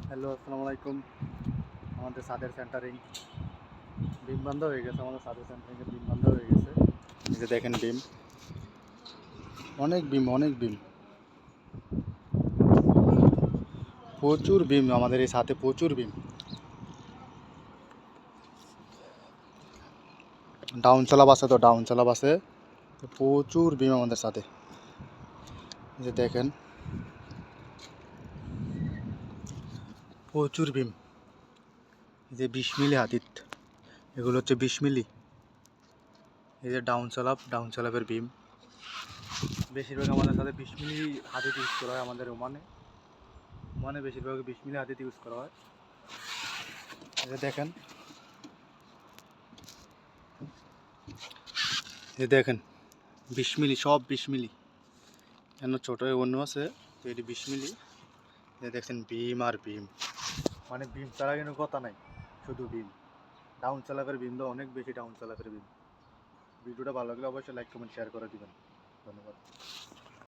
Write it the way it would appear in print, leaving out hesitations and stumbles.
Hello, আসসালামু আলাইকুম। আমাদের ছাদের সেন্টারিং বিম বন্ধ হয়ে গেছে। আমাদের ছাদের সেন্টারিংয়ের বিম বন্ধ হয়ে গেছে। এই যে দেখেন বিম, অনেক বিম, অনেক বিম, প্রচুর বিম। আমাদের এই ছাদে প্রচুর বিম। ডাউন চালাব আছে, তো ডাউন চালাব আছে, প্রচুর বিম আমাদের ছাদে। এই যে দেখেন প্রচুর বিম। এই যে 20 মিলি হাতিত, এগুলো হচ্ছে 20 মিলি। এই যে ডাউন চালাবের বিম বেশিরভাগ আমাদের সাথে 20 মিলি হাতিত ইউজ করা হয়। আমাদের ওমানে বেশিরভাগ 20 মিলি হাতিত ইউজ করা হয়। এই যে দেখেন, এই দেখেন 20 মিলি, সব 20 মিলি। কেন ছোটো অন্য আছে, তো এটি 20 মিলি। দেখছেন বিম আর বিম, মানে বিম ছাড়া কিন্তু কথা নাই, শুধু বিম। ডাউন চালাপের বিম তো অনেক বেশি, ডাউন চালাপের বিম। ভিডিওটা ভালো লাগলে অবশ্যই লাইক কমেন্ট শেয়ার করে দিবেন। ধন্যবাদ।